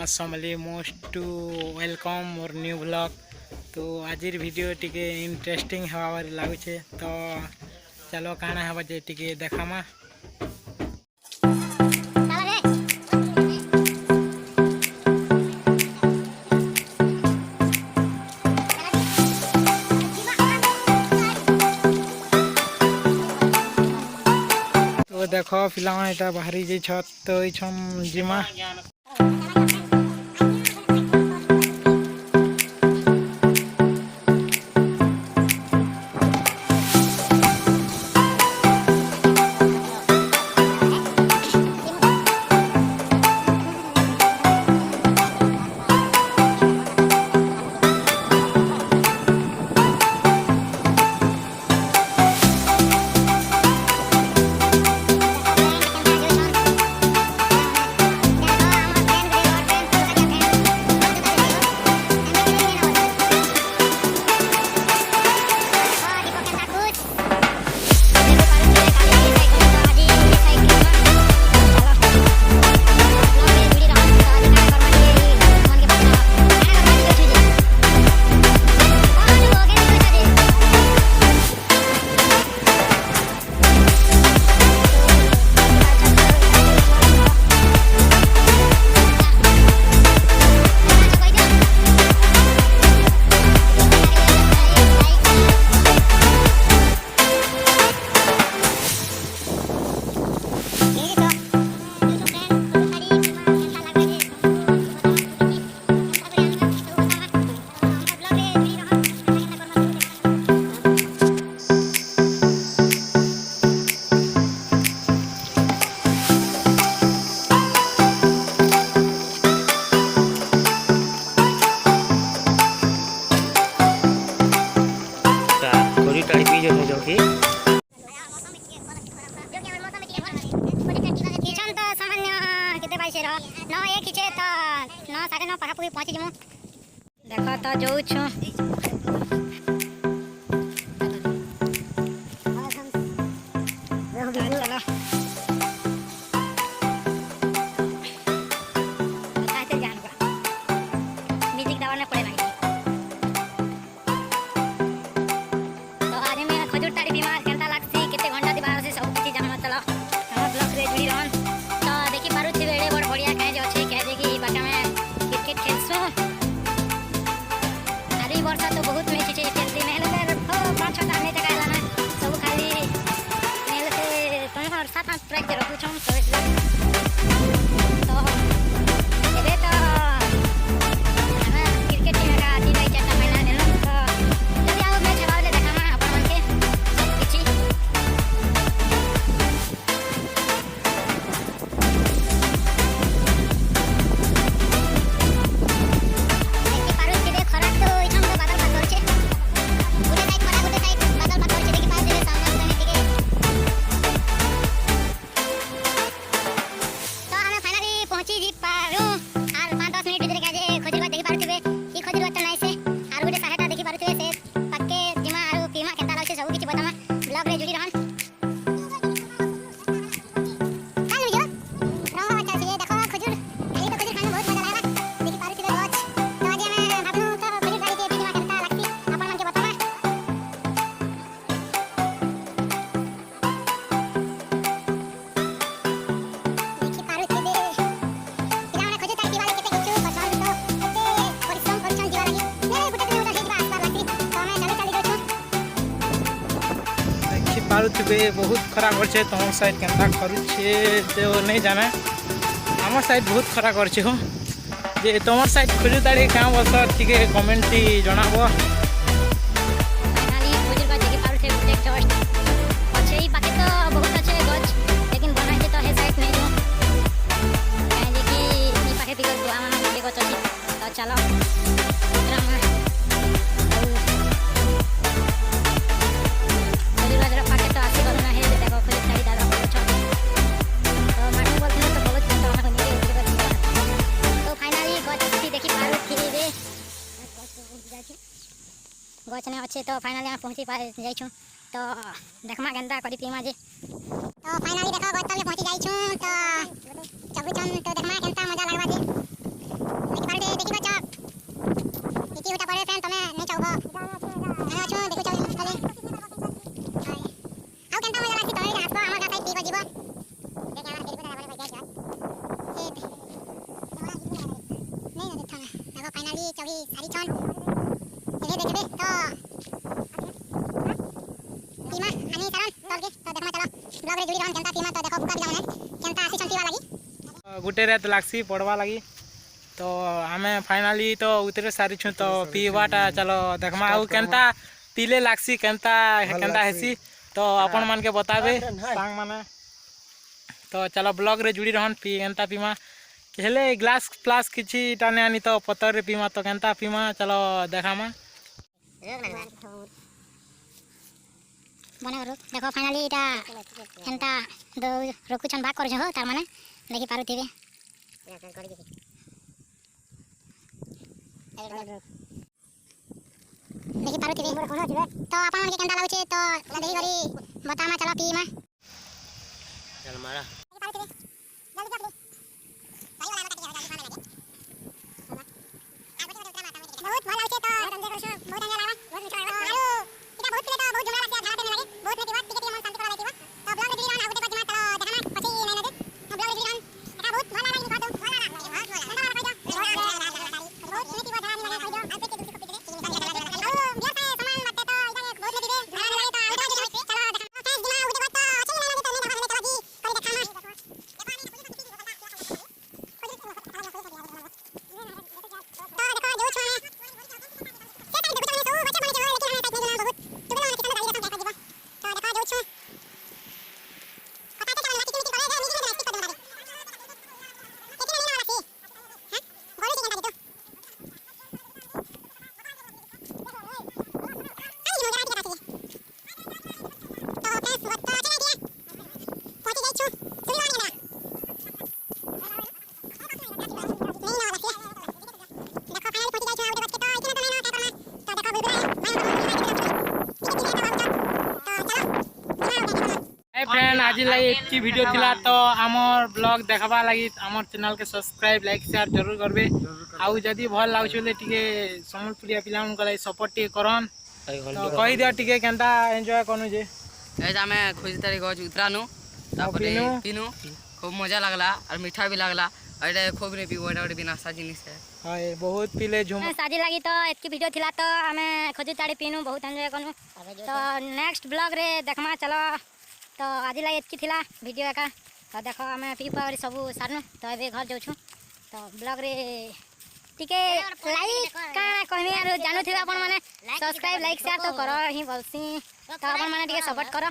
समली most welcome more new blog. तो आज video टिके इंटरेस्टिंग हवा लगुचे तो चलो काना हवा जे टिके देखामा। तो देखो पिला यहाँ बाहरी जे छत तो ये जिमा देखो तो जो चलो म्यूजिक दबाने पड़ेगा। तो आज मैं खजूर ताड़ी बीमार केनता लागसी केते घंटा दिबार से सब किछि जाना चलो हम ब्लॉग रे जुड़ी रहन। तो देखि पारु छी बेड़े बड़ बढ़िया कहे जो छै कहे जे कि बाटा में क्रिकेट खेलसु। आरी वर्षा तो बहुत मैच छै खेलती नहीं लगे 5-6 मैच काला ना सब खाली नेल से तुम 7-8 ट्रैक रखु छम तो एबे तो हमें क्रिकेट टीम का टी भाई चाटा महीना नेलो तो जल्दी आओ मैच वाले देखामा अपन मन के सब किछि। पारुथे बहुत खराब करछे तुम साइड केनता करुछे तो नहीं जाना। आम साइड बहुत खराब करछे हो जे तुम साइड खोजुताड़ी क्या बस टिके कमेंट जनाबो। चलो गचने अच्छे तो फाइनली यहाँ पहुँची जाइछुँ तो देखमा केनता करी पीमा जे तो फाइनली देखो गच तले पहुँची जाइछुँ तो चबुछन तो देखमा केनता मजा लागबा जे। फाइनली चौकी सारी छन ये देखबे तो पीमा आनी सरन तल के तो देखमा चलो ब्लॉग रे जुड़ी रहन केनता पीमा तो देखो बुका भी जाने केनता आसी छन पीवा लागी गुटे रात लागसी पड़वा लगी तो आमे फाइनली तो उतरे सारी छु तो पीवाटा चलो देखमा आउ केनता पीले लागसी केनता केनता हेसी तो अपन मन के बताबे सांग माने तो चलो ब्लॉग रे जुड़ी रहन पी केनता पीमा हेले ग्लास प्लास किछि टाने आनी तो पतर रे पीमा तो केनता पीमा चलो देखामा बने रुक देखो फाइनली इटा केनता दो रोकु छन भाग कर हो तार माने देखि पारुथिबे देखि पारुथिबे तो अपन मन के केनता लागुचे तो देखि गरी बतामा चलो पीमा चल मारा बहुत भल लागुचे तो बहुत अंदर लागा बहुत अच्छा लागा आरो इटा बहुत पीले तो बहुत जुमला लागছে ধারাতে লাগে बहुत लेके बात टिके मन शांति करा लेके तो ब्लॉग रे जुड़ी रहन आउटे पजमा चलो देखमा પછી नहीं नदे तो ब्लॉग रे जुड़ी रहन एटा बहुत भल लागा बहुत भल लागा बहुत भल लागा बहुत पीले की धरा नहीं लगा कहियो आते के दूसरी कॉपी दे और बिया से सामान मत तो इटा बहुत लेके दे धरा लगे तो आउटे चलो देखो फेस दिमा उठे बात तो अच्छी नहीं लगे तो नहीं भागने चलो जी करी देखा फ्रेंड आज लगी एक वीडियो थिला तो आमर ब्लॉग देखबा लगी आमर चैनल के सब्सक्राइब लाइक शेयर जरूर करबे आउ जदी भल लागुले टिके सम्बलपुरिया पिला मन को सपोर्ट टिके करन तो कहि दिया टिके केनता एन्जॉय करनु जे ऐसा मैं खुशी तारी गज उतरानु तापरे पिनु खूब मजा लागला और मीठा भी लागला अरे खूब रे पीबो एटा बिना सा जिनिस है हाय बहुत पिले झुम साजी लगी तो एतकी वीडियो थिला तो हमें खोजी ताड़ी पीनु बहुत एन्जॉय करनु तो नेक्स्ट ब्लॉग रे देखमा चलो तो आज लगे एतकी थिला वीडियो का तो देखो हमें पी पावरी सब सारनु तो एबे घर जाउछु तो ब्लॉग रे टिके लाइक का कहमी आरो जानू थिबा अपन माने सब्सक्राइब लाइक शेयर तो करो ही बोलसी तो अपन माने टिके सपोर्ट करो।